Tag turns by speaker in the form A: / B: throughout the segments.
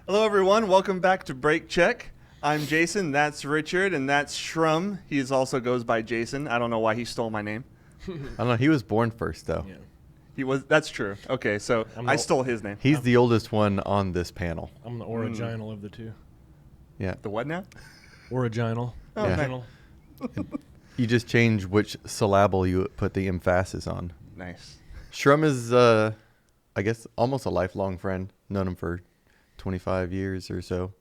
A: Hello, everyone. Welcome back to Break Check. I'm Jason. That's Richard, and that's Shrum. He also goes by Jason. I don't know why he stole my name.
B: I don't know. He was born first, though.
C: Yeah.
A: He was. That's true. Okay, so I stole his name.
B: He's the oldest one on this panel.
C: I'm the original of the two.
B: Yeah.
A: The what now?
C: Original.
A: Oh,
B: Yeah.
C: Original.
B: You just change which syllable you put the emphasis on.
A: Nice.
B: Shrum is, I guess, almost a lifelong friend. Known him for 25 years or so.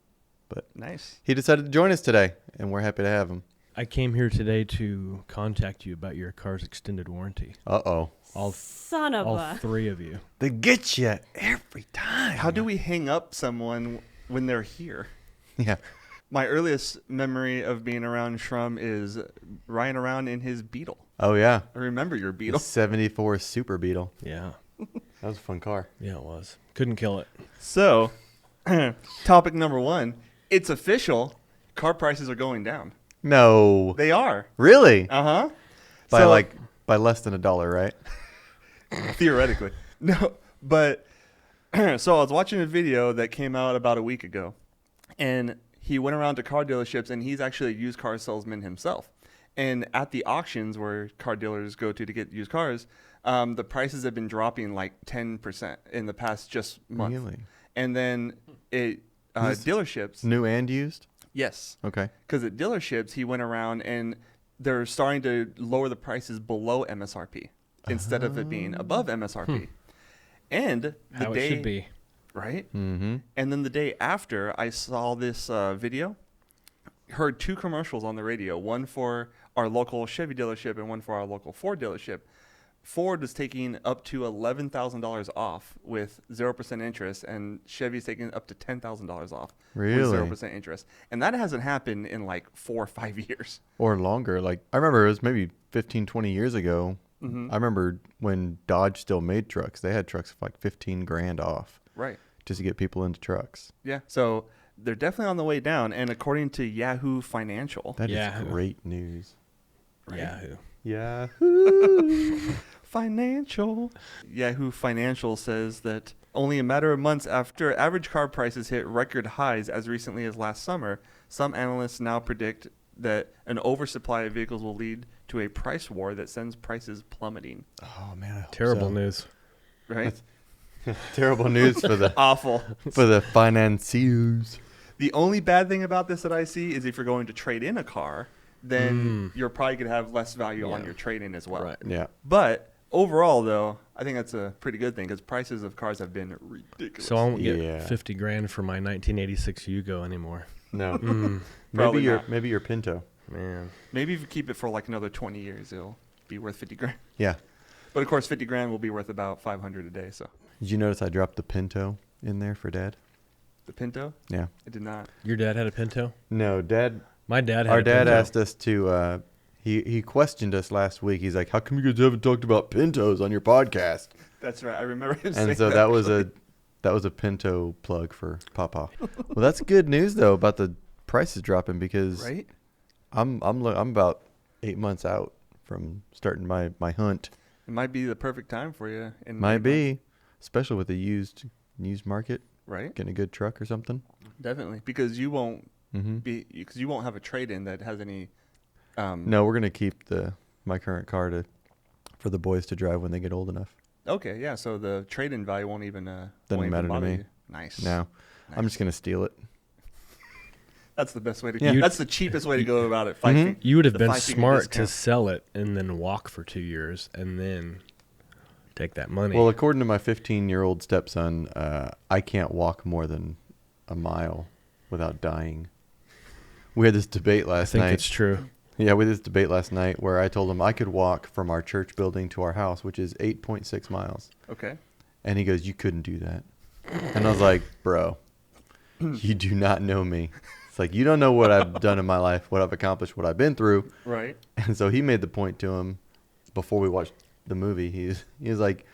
B: But
A: Nice.
B: he decided to join us today, and we're happy to have him.
C: I came here today to contact you about your car's extended warranty.
B: Uh-oh.
D: Son of
C: All
D: a.
C: three of you.
B: They get you every time.
A: How do we hang up someone when they're here?
B: Yeah.
A: My earliest memory of being around Shrum is riding around in his Beetle.
B: Oh, yeah.
A: I remember your
B: The
A: Beetle.
B: 74 Super Beetle.
C: Yeah.
B: That was a fun car.
C: Yeah, it was. Couldn't kill it.
A: So, topic number one. It's official. Car prices are going down.
B: No.
A: They are.
B: Really?
A: Uh-huh.
B: By less than $1, right?
A: Theoretically. No, but so I was watching a video that came out about a week ago, and he went around to car dealerships, and he's actually a used car salesman himself. And at the auctions where car dealers go to get used cars, the prices have been dropping like 10% in the past just month.
B: Really?
A: And then dealerships,
B: New and used?
A: yes,
B: Okay.
A: because at dealerships he went around and they're starting to lower the prices below MSRP instead of it being above MSRP. And the
C: How
A: day,
C: it should be.
A: right?
B: Mm-hmm.
A: And then the day after I saw this video, heard two commercials on the radio, one for our local Chevy dealership and one for our local Ford dealership. Ford is taking up to $11,000 off with 0% interest, and Chevy's taking up to $10,000 off
B: Really?
A: with 0% interest. And that hasn't happened in like 4 or 5 years.
B: Or longer. Like, I remember it was maybe 15, 20 years ago.
A: Mm-hmm.
B: I remember when Dodge still made trucks. They had trucks for like 15 grand off
A: Right.
B: just to get people into trucks.
A: Yeah. So they're definitely on the way down. And according to Yahoo Financial,
B: That is
C: Yahoo.
B: great news.
A: Right.
C: Yahoo.
B: Yahoo!
A: Yahoo Financial says that only a matter of months after average car prices hit record highs as recently as last summer, some analysts now predict that an oversupply of vehicles will lead to a price war that sends prices plummeting.
B: Oh, man. I hope
C: Terrible
B: so.
C: news.
A: Right?
B: Terrible news for the
A: Awful.
B: financiers.
A: The only bad thing about this that I see is if you're going to trade in a car, then you're probably going to have less value on
C: Yeah.
A: your trade-in as well.
C: Right.
B: Yeah.
A: But overall, though, I think that's a pretty good thing because prices of cars have been ridiculous.
C: So I won't
B: Yeah.
C: get 50 grand for my 1986 Yugo anymore.
B: No.
A: Probably not.
B: Maybe your Pinto.
C: Man.
A: Maybe if you keep it for like another 20 years, it'll be worth 50 grand.
B: Yeah.
A: But of course, 50 grand will be worth about 500 a day. So
B: Did you notice I dropped the Pinto in there for Dad?
A: the Pinto,
B: Yeah.
A: I did not.
C: Your dad had a Pinto?
B: No, Dad.
C: My dad had
B: Our
C: a
B: dad
C: Pinto.
B: asked us to. He questioned us last week. He's like, "How come you guys haven't talked about Pintos on your podcast?"
A: That's right. I remember him saying
B: And so that was a Pinto plug for Papa. Well, that's good news though about the prices dropping because
A: right.
B: I'm about 8 months out from starting my hunt.
A: It might be the perfect time for you.
B: Might be, especially with the used market,
A: right.
B: getting a good truck or something.
A: Definitely, because you won't
B: Mm-hmm.
A: because you won't have a trade-in that has any.
B: No, we're gonna keep my current car for the boys to drive when they get old enough.
A: Okay, yeah. So the trade-in value won't even
B: Doesn't matter to
A: bother
B: me.
A: you. Nice.
B: No, I'm just gonna steal it.
A: That's the best way to.
B: Yeah.
A: That's the cheapest way to go about it. 5
B: Mhm.
A: feet.
C: You would have
A: The
C: been
A: 5 figure
C: smart to
A: discount.
C: sell it and then walk for 2 years and then take that money.
B: Well, according to my 15-year-old stepson, I can't walk more than a mile without dying. We had this debate
C: I
B: last
C: think
B: night.
C: it's true.
B: Yeah, we had this debate last night where I told him I could walk from our church building to our house, which is 8.6 miles.
A: Okay.
B: And he goes, "You couldn't do that." And I was like, "Bro, you do not know me. It's like, you don't know what I've done in my life, what I've accomplished, what I've been through."
A: Right.
B: And so he made the point to him before we watched the movie. He's like,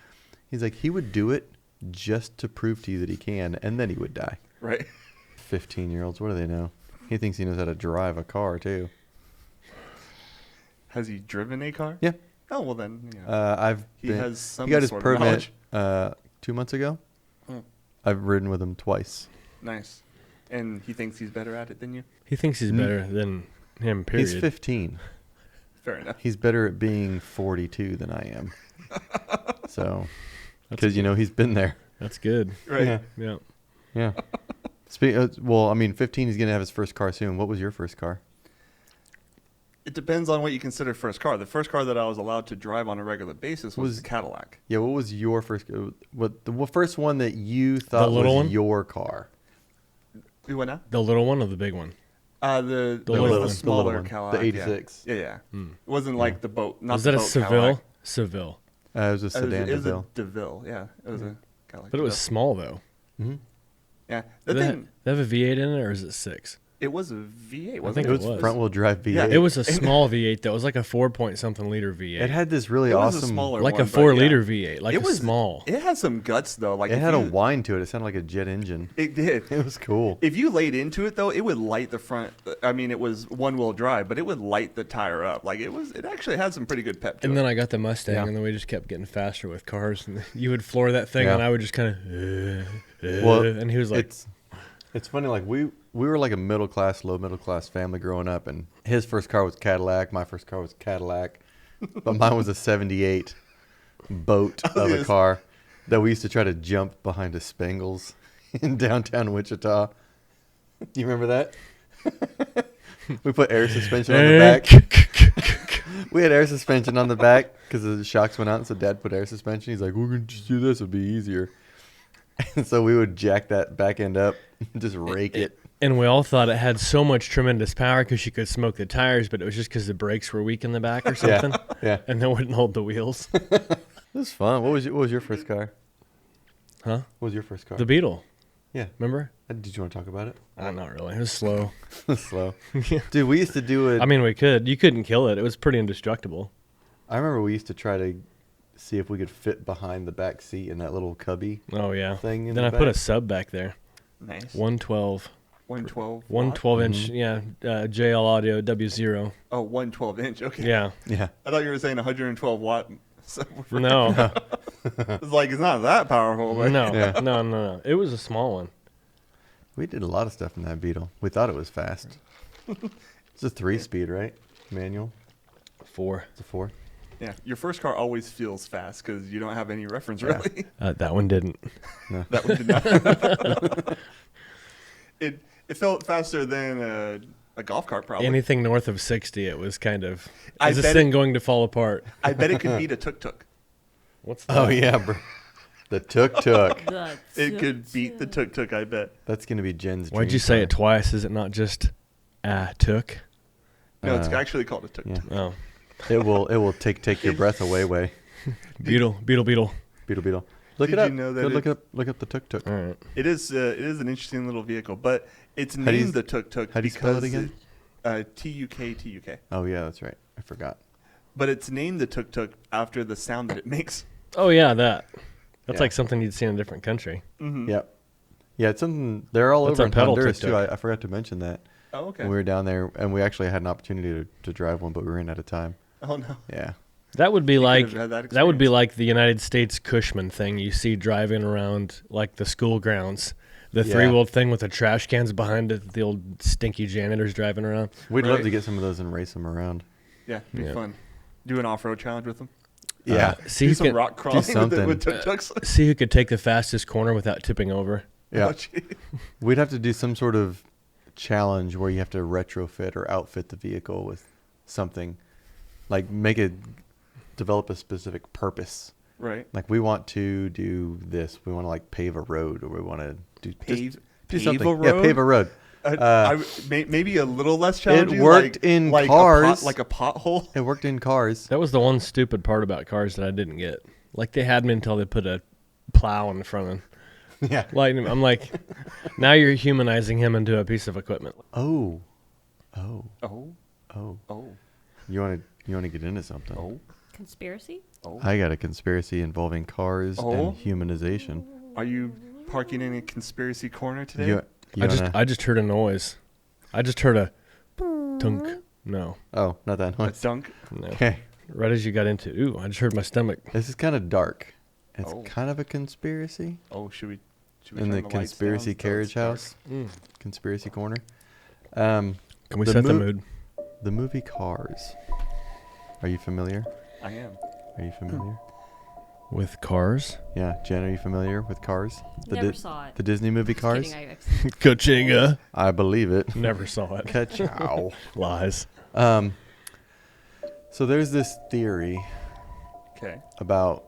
B: he would do it just to prove to you that he can, and then he would die.
A: Right.
B: 15-year-olds, what do they know? He thinks he knows how to drive a car too.
A: Has he driven a car?
B: Yeah.
A: Oh well, then. Yeah.
B: He
A: has some
B: got his
A: sort of
B: permit
A: knowledge.
B: 2 months ago.
A: Hmm.
B: I've ridden with him twice.
A: Nice. And he thinks he's better at it than you?
C: He thinks he's better than him, period.
B: He's 15.
A: Fair enough.
B: He's better at being 42 than I am. So, because, he's been there.
C: That's good.
A: Right.
B: Yeah.
C: Yeah.
B: Yeah. 15, he's going to have his first car soon. What was your first car?
A: It depends on what you consider first car. The first car that I was allowed to drive on a regular basis was
B: Was-
A: a Cadillac.
B: Yeah, what was your first? The first one that you thought
C: little
B: was
C: one?
B: your car?
A: You went now?
C: The little one or the big one?
A: The
C: little one.
A: smaller
B: one.
A: Cadillac.
B: The
A: yeah.
B: 86.
A: Yeah.
C: Hmm.
A: It wasn't like the boat. Not
C: Was
A: the
C: that a
A: boat
C: Seville?
A: Cadillac.
C: Seville.
B: It was a
A: It was,
B: sedan.
A: it was a
B: DeVille.
A: DeVille. Yeah. It was a Cadillac.
C: But it was
A: DeVille.
C: small, though.
B: Mhm.
A: Yeah. The
C: Did
A: thing,
C: they have a V8 in it, or is it 6?
A: it was a V8,
C: I
A: wasn't
C: think
B: It
A: it?
B: was
C: was.
B: front wheel drive V8.
A: Yeah,
C: It was a small V8 that was like a 4-point-something liter V8.
B: It had this really
A: It was a
B: awesome.
A: smaller
C: like
A: one,
C: a
A: but
C: 4-liter
A: yeah.
C: V8, like
A: It
C: a
A: was
C: small.
A: It had some guts though. Like
B: It
A: if
B: had a
A: you-
B: whine to it. It sounded like a jet engine.
A: It did.
B: It was cool.
A: If you laid into it though, it would light the front. I mean, it was one-wheel drive, but it would light the tire up. Like it was. It actually had some pretty good pep to
C: And
A: it.
C: then I got the Mustang,
B: Yeah.
C: and then we just kept getting faster with cars. And you would floor that thing,
B: Yeah.
C: and I would just kind of,
B: Well,
C: and he was like,
B: It's funny. Like we were like a low middle class family growing up, and his first car was Cadillac. My first car was Cadillac, but mine was a '78 boat of a
A: Yes.
B: car that we used to try to jump behind a Spangles in downtown Wichita. Do you remember that? We put air suspension on the back. We had air suspension on the back because the shocks went out, and so Dad put air suspension. He's like, "We're gonna just do this; it'll be easier." And so we would jack that back end up, and just rake it.
C: and we all thought it had so much tremendous power because you could smoke the tires, but it was just because the brakes were weak in the back or something,
B: Yeah,
C: and they wouldn't hold the wheels.
B: it was fun. What was your first car?
C: Huh?
B: What was your first car?
C: The Beetle,
B: Yeah.
C: remember?
B: Did you want to talk about it?
C: Not really. It was slow.
B: Slow. Dude, we used to do it.
C: I mean, we could. You couldn't kill it. It was pretty indestructible.
B: I remember we used to try to see if we could fit behind the back seat in that little cubby
C: Oh yeah.
B: thing. In
C: Then
B: the
C: I put a
B: back.
C: sub back there.
A: Nice.
C: 112.
A: 112.
C: 112 inch.
B: Mm-hmm.
C: Yeah. JL Audio W0.
A: Oh, 112 inch. Okay.
C: Yeah.
B: Yeah.
A: I thought you were saying 112 watt.
C: No.
A: It's like it's not that powerful. But
C: No.
B: Yeah.
C: No. It was a small one.
B: We did a lot of stuff in that Beetle. We thought it was fast. It's a 3-speed, right? Manual.
C: 4.
B: It's a 4.
A: Yeah, your first car always feels fast because you don't have any reference
B: Yeah.
A: really.
C: That one didn't.
B: No.
A: That one did not. it felt faster than a golf cart probably.
C: Anything north of 60, it was kind of.
A: I
C: Is this
A: bet
C: thing going to fall apart?
A: I bet it could beat a tuk-tuk.
C: What's that?
B: Oh yeah, bro. The tuk-tuk.
A: It could beat the tuk-tuk, I bet.
B: That's gonna be Jen's.
C: Why'd
B: dream
C: you say
B: car.
C: it twice? Is it not just took?
A: No, it's
B: Uh,
A: actually called a tuk-tuk.
B: Yeah.
C: Oh.
B: It will take your breath away.
C: Beetle.
B: Beetle. Look
A: Did
B: it up.
A: you know that
B: Go
A: it-
B: look up the tuk-tuk.
C: All right.
A: It is an interesting little vehicle, but it's
B: How do you-
A: named the tuk-tuk
B: how do you spell it
A: because
B: again?
A: T-U-K.
B: Oh yeah, that's right. I forgot.
A: But it's named the tuk-tuk after the sound that it makes.
C: Oh yeah, that. That's
B: Yeah.
C: like something you'd see in a different country.
A: Mm-hmm.
B: Yep. Yeah, it's something. They're all
C: That's
B: over
C: a
B: in
C: pedal
B: Honduras too.
C: tuk-tuk.
B: I forgot to mention that.
A: Oh, okay.
B: When we were down there, and we actually had an opportunity to drive one, but we ran out of time.
A: Oh no.
B: Yeah.
C: That would be like
A: have had that
C: that would be
A: experience.
C: like the United States Cushman thing you see driving around like the school grounds. The
B: Yeah.
C: three-wheeled thing with the trash cans behind it, the old stinky janitors driving around.
B: We'd love
A: Right.
B: to get some of those and race them around.
A: Yeah, be
C: Yeah.
A: fun. Do an off-road challenge with them.
B: Yeah.
C: See
A: Do
C: who
A: some
C: can
A: rock crawling with,
B: something.
A: with tuk-tuks.
C: see who could take the fastest corner without tipping over.
B: Yeah.
A: Oh, gee.
B: We'd have to do some sort of challenge where you have to retrofit or outfit the vehicle with something, like develop a specific purpose.
A: Right.
B: Like we want to do this. We want to like pave a road, or we want to do
A: Pave
B: do
A: a
B: something.
A: road?
B: Yeah, pave a road.
A: Maybe a little less challenging.
B: worked in
A: like
B: cars.
A: like a pothole.
B: It worked in cars.
C: That was the one stupid part about cars that I didn't get. Like they had me until they put a plow in front of them.
B: Yeah.
C: Like I'm like, now you're humanizing him into a piece of equipment.
B: Oh.
A: Oh,
B: Oh.
A: oh,
B: You want to get into something?
A: oh,
D: Conspiracy?
A: oh.
B: I got a conspiracy involving cars
A: Oh.
B: and humanization.
A: Are you parking in a conspiracy corner today?
B: You
C: I just heard a noise. I just heard a tunk. No,
B: Oh, not that
A: a
B: noise.
A: dunk?
C: no.
B: Okay.
C: Right as you got into, ooh, I just heard my stomach.
B: This is kind of dark. It's
A: Oh.
B: kind of a conspiracy.
A: Oh, should we Should we
B: in
A: turn
B: the
A: lights
B: conspiracy
A: down so it's
B: carriage
A: dark?
B: house,
C: Mm.
B: conspiracy corner.
C: Can we
B: The
C: set the
B: mo-
C: mood?
B: The movie Cars. Are you familiar?
A: I am.
B: Are you familiar?
C: With cars?
B: Yeah, Jen, are you familiar with Cars?
D: Never saw it.
B: The Disney movie
D: Just
B: Cars?
D: kidding, I
C: Kachinga.
B: I believe it.
C: Never saw it.
B: Ka-chow.
C: Lies.
B: So there's this theory
A: Okay.
B: about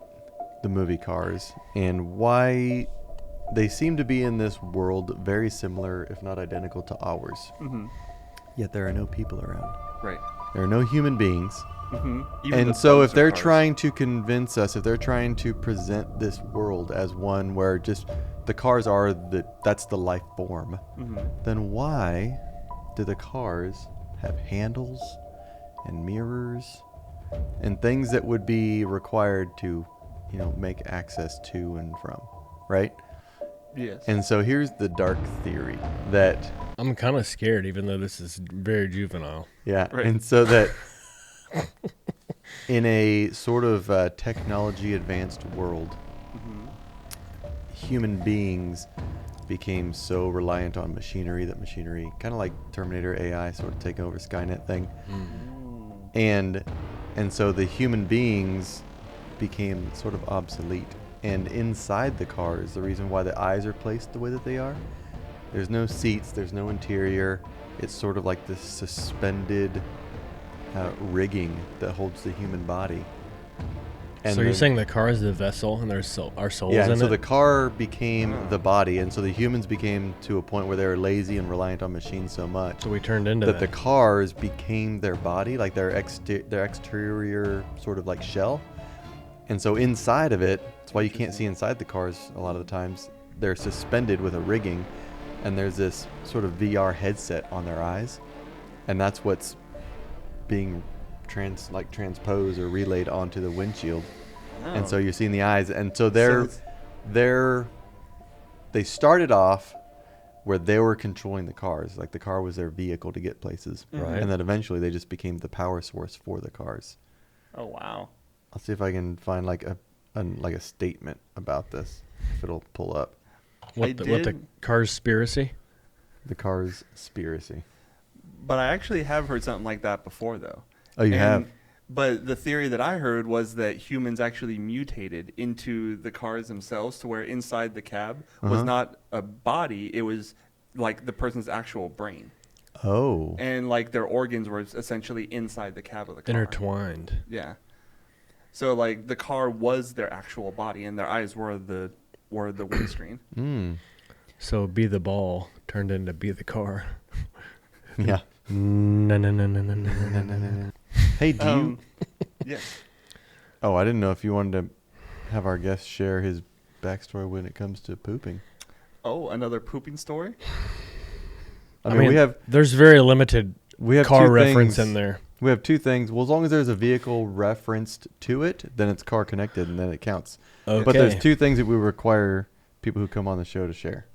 B: the movie Cars and why they seem to be in this world very similar, if not identical, to ours.
A: Mm-hmm.
B: Yet there are no people around.
A: Right.
B: There are no human beings.
A: Mm-hmm.
B: And so if they're trying to convince us, if they're trying to present this world as one where just the cars are that's the life form, then why do the cars have handles and mirrors and things that would be required to, make access to and from, right?
A: Yes.
B: And so here's the dark theory that,
C: I'm kind of scared, even though this is very juvenile.
B: yeah,
A: Right.
B: and so that in a sort of technology advanced world, human beings became so reliant on machinery that machinery, kind of like Terminator AI, sort of taking over Skynet thing, and so the human beings became sort of obsolete. And inside the cars, the reason why the eyes are placed the way that they are, there's no seats, there's no interior. It's sort of like this suspended rigging that holds the human body. And
C: So you're
B: then-
C: saying the car is the vessel and there's our souls
B: yeah,
C: in
B: and so
C: it?
B: the car became the body, and so the humans became to a point where they were lazy and reliant on machines so much
C: So we turned into
B: that
C: that.
B: the cars became their body, like their exterior sort of like shell. And so inside of it, that's why you can't see inside the cars a lot of the times. They're suspended with a rigging, and there's this sort of VR headset on their eyes, and that's what's being transposed or relayed onto the windshield. And so you're seeing the eyes, and so they started off where they were controlling the cars, like the car was their vehicle to get places,
C: Right.
B: and then eventually they just became the power source for the cars.
A: Oh wow.
B: I'll see if I can find like a statement about this, if it'll pull up.
C: what the
A: did-
C: car's conspiracy?
B: The cars conspiracy.
A: But I actually have heard something like that before, though.
B: Oh, you have?
A: But the theory that I heard was that humans actually mutated into the cars themselves, to where inside the cab was not a body; it was like the person's actual brain,
B: Oh.
A: and like their organs were essentially inside the cab of the car.
C: Intertwined.
A: Yeah. So like the car was their actual body, and their eyes were the windscreen.
C: So be the ball turned into be the car.
B: Yeah.
C: No, no, no, no, no, no, no, no, no.
B: Hey, do you?
A: Yeah.
B: Oh, I didn't know if you wanted to have our guest share his backstory when it comes to pooping.
A: Oh, another pooping story?
B: I mean,
C: there's very limited
B: we have
C: car
B: two
C: reference
B: things-
C: in there.
B: We have two things. Well, as long as there's a vehicle referenced to it, then it's car connected, and then it counts.
C: Okay.
B: But there's two things that we require people who come on the show to share.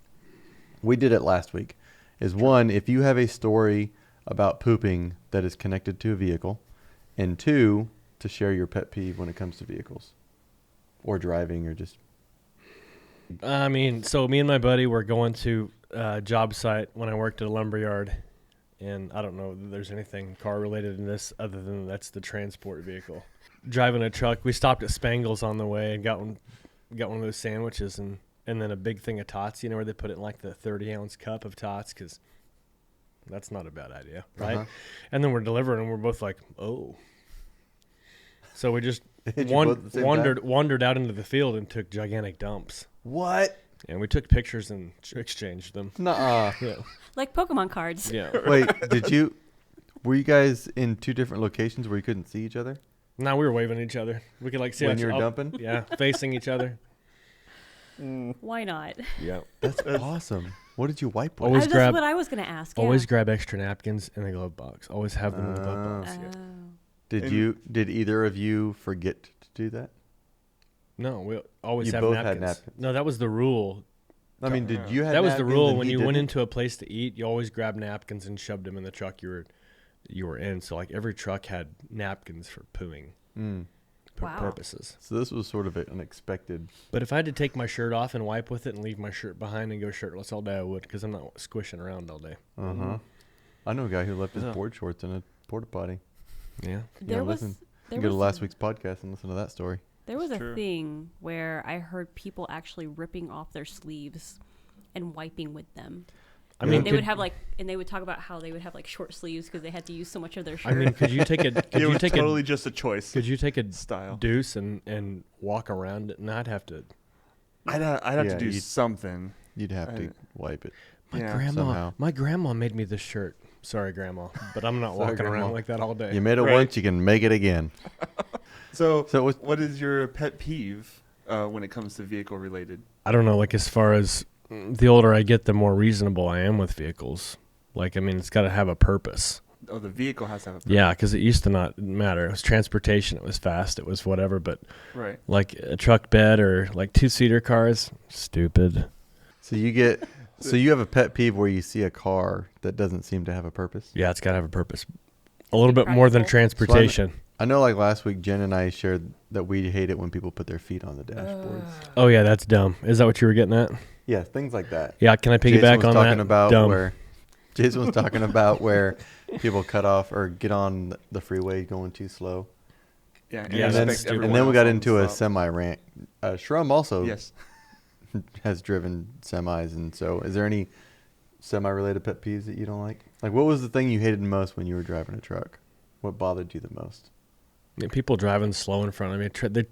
B: We did it last week. Is one, if you have a story about pooping that is connected to a vehicle, and two, to share your pet peeve when it comes to vehicles or driving or just.
C: I mean, so me and my buddy were going to a job site when I worked at a lumberyard, and I don't know that there's anything car related in this other than that's the transport vehicle. Driving a truck, we stopped at Spangles on the way and got one of those sandwiches and then a big thing of tots, where they put it in like the 30-ounce cup of tots, because that's not a bad idea, right?
B: Uh-huh.
C: And then we're delivering, and we're both like, oh. So we just
B: Did you both at the same
C: wandered out into the field and took gigantic dumps.
B: What?
C: And we took pictures and exchanged them.
B: Nuh-uh.
C: Yeah.
D: Like Pokemon cards.
C: Yeah.
B: Wait, were you guys in two different locations where you couldn't see each other?
C: Now we were waving at each other. We could like see
B: When
C: each-
B: you were
C: oh,
B: dumping?
C: Yeah, facing each other.
D: Why not?
C: Yeah.
B: That's awesome. What did you wipe with?
C: Always
D: That's
C: grab-
D: what I was going to ask.
C: Always grab extra napkins in the glove box. Always have them in the glove box.
D: Yeah.
C: Yeah.
B: Did either of you forget to do that?
C: No, we always
B: You
C: have
B: both
C: napkins.
B: had napkins.
C: No, that was the rule.
B: I mean, did you have
C: That was the
B: napkins
C: rule
B: and
C: when
B: he
C: you went
B: didn't?
C: into a place to eat. You always grab napkins and shoved them in the truck you were in. So like every truck had napkins for pooing.
D: Wow.
C: purposes.
B: So this was sort of an unexpected.
C: But if I had to take my shirt off and wipe with it and leave my shirt behind and go shirtless all day, I would, because I'm not squishing around all day.
B: Uh-huh. I know a guy who left his
A: Yeah.
B: board shorts in a porta potty.
C: Yeah.
D: There was
B: listen.
D: there
B: You go to
D: was
B: last week's podcast and listen to that story.
D: there was a
A: True.
D: thing where I heard people actually ripping off their sleeves and wiping with them.
C: I
B: Yeah.
C: mean,
D: They
C: could,
D: would have like, and they would talk about how they would have like short sleeves because they had to use so much of their shirt.
C: I mean, could you take a could
A: It
C: you
A: was
C: take
A: totally just a choice.
C: could you take a
A: Style.
C: deuce and walk around it? And I'd have to.
A: I'd have
B: Yeah,
A: to do
B: you'd-
A: something.
B: You'd have
A: I-
B: to wipe it.
A: Yeah,
B: somehow.
C: My grandma made me this shirt. Sorry, grandma, but I'm not
B: Sorry,
C: walking
B: Grandma.
C: around like that all day.
B: You made it
A: Right.
B: once, you can make it again.
A: So,
B: So what's,
A: what is your pet peeve when it comes to vehicle related?
C: I don't know. Like as far as the older I get, the more reasonable I am with vehicles. Like I mean, it's got to have a purpose.
A: Oh, the vehicle has to have a
C: Yeah, because it used to not matter. It was transportation. It was fast. It was whatever. But
A: right.
C: like a truck bed or like 2-seater cars, stupid.
B: so you have a pet peeve where you see a car that doesn't seem to have a purpose?
C: Yeah, it's got to have a purpose. A little bit more than
D: Practical.
C: transportation.
B: I know like last week Jen and I shared that we hate it when people put their feet on the dashboards.
C: Oh yeah, that's dumb. Is that what you were getting at?
B: Yeah, things like that.
C: Yeah, can I
B: Jason
C: piggyback
B: was
C: on
B: talking
C: that?
B: about
C: Dumb.
B: where Jason was talking about where people cut off or get on the freeway going too slow.
A: Yeah.
C: Yeah,
B: and,
C: that's
B: then,
C: stupid.
B: and then we got into a semi rant. Shrum also
A: Yes.
B: has driven semis, and so is there any semi-related pet peeves that you don't like? Like, what was the thing you hated most when you were driving a truck? What bothered you the most?
C: I mean, people driving slow in front of me.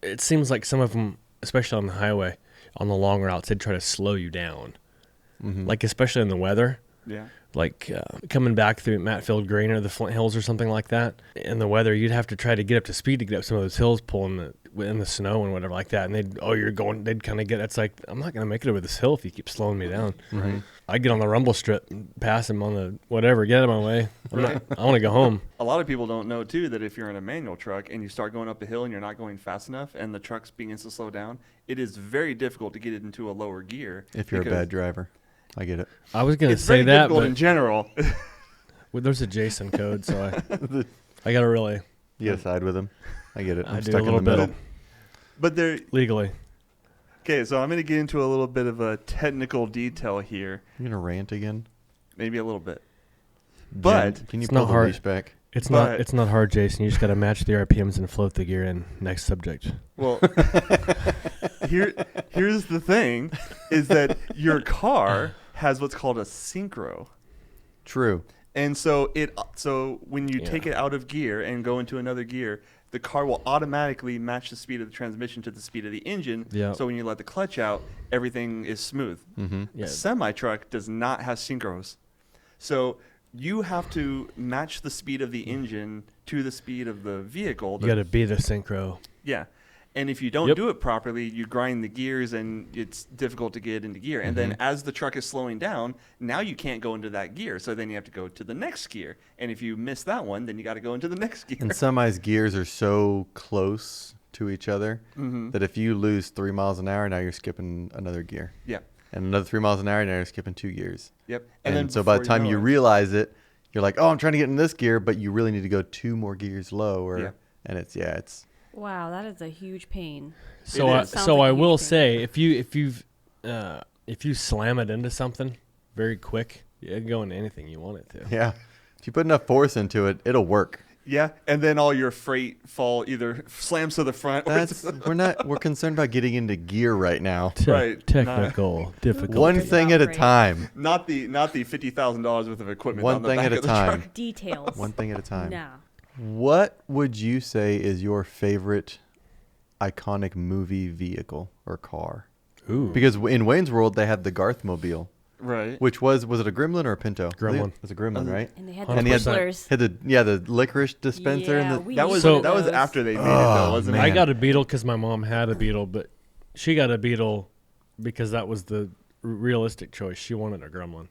C: It seems like some of them, especially on the highway, on the long routes, they'd try to slow you down.
B: Mm-hmm.
C: Like especially in the weather,
A: Yeah.
C: like coming back through Matfield Green or the Flint Hills or something like that. In the weather, you'd have to try to get up to speed to get up some of those hills, pulling in the snow and whatever like that. And they'd kind of get. It's like I'm not gonna make it over this hill if you keep slowing me down.
B: Mm-hmm.
C: I get on the rumble strip, and pass him on the whatever, get out of my way. I want to go home.
A: A lot of people don't know too that if you're in a manual truck and you start going up a hill and you're not going fast enough and the truck begins to slow down, it is very difficult to get it into a lower gear.
B: If you're a
A: because
B: bad driver, I get it.
C: I was gonna
A: It's
C: say
A: very
C: that,
A: difficult in
C: but
A: general.
C: well, there's a Jason code, so I gotta really.
B: You gotta side with him. I get it.
C: I
B: I'm
C: do
B: stuck
C: a little
B: in the
C: bit.
B: middle.
A: But there.
C: Legally.
A: Okay, so I'm going to get into a little bit of a technical detail here,
B: You gonna rant again?
A: maybe a little bit.
B: Jen,
A: But
B: can you
C: it's
B: pull
C: not
B: the
C: hard.
B: leash back?
C: It's
A: But-
C: not hard, Jason. You just got to match the RPMs and float the gear in. Next subject.
A: Well, here's the thing, is that your car has what's called a synchro.
B: True.
A: And so when you take
C: Yeah.
A: it out of gear and go into another gear, the car will automatically match the speed of the transmission to the speed of the engine.
C: Yeah.
A: So when you let the clutch out, everything is smooth.
B: Mm-hmm.
C: Yeah.
A: A semi truck does not have synchros. So you have to match the speed of the engine to the speed of the vehicle.
C: You got to be the synchro.
A: Yeah. And if you don't
C: Yep.
A: do it properly, you grind the gears and it's difficult to get into gear. And then as the truck is slowing down, now you can't go into that gear. So then you have to go to the next gear. And if you miss that one, then you got to go into the next gear.
B: And semis gears are so close to each other
A: Mhm.
B: that if you lose 3 miles an hour, now you're skipping another gear.
A: Yeah.
B: And another 3 miles an hour, now you're skipping 2 gears.
A: Yep.
B: And,
A: then
B: so by the
A: before
B: time
A: know
B: you
A: it-
B: realize it, you're like, oh, I'm trying to get in this gear, but you really need to go 2 more gears lower.
A: Yeah.
B: And it's
D: Wow, that is a huge pain.
C: So
A: It
C: I,
A: is.
D: Sounds
C: so
D: like
C: I
D: a huge
C: will
D: thing.
C: say if you slam it into something very quick, it can go into anything you want it to.
B: yeah. If you put enough force into it, it'll work.
A: Yeah. And then all your freight either slams to the front or
B: That's we're concerned about getting into gear right now.
A: Right.
C: Technical, difficult.
B: One
D: Good
B: thing
D: job,
B: at a
D: Ray.
B: time.
A: not the $50,000 worth of equipment.
B: One
A: on the
B: thing
A: back
B: at a
A: of the
B: time.
A: truck.
D: Details.
B: One thing at a time.
D: No.
B: What would you say is your favorite iconic movie vehicle or car?
C: Ooh.
B: Because in Wayne's World, they had the Garthmobile,
A: Right.
B: which was it a Gremlin or a Pinto?
C: Gremlin.
B: It was a Gremlin, right?
D: And they had
C: And
D: the
C: he had
D: Twizzlers.
B: Had the licorice dispenser
D: Yeah,
B: and the
D: we
A: That was
D: used
C: So-
D: one of
A: that was
D: those.
A: after they made it
B: Oh,
A: though, wasn't
B: man.
C: I
A: it?
C: got a Beetle because my mom had a Beetle, but she got a Beetle because that was the realistic choice. She wanted a Gremlin.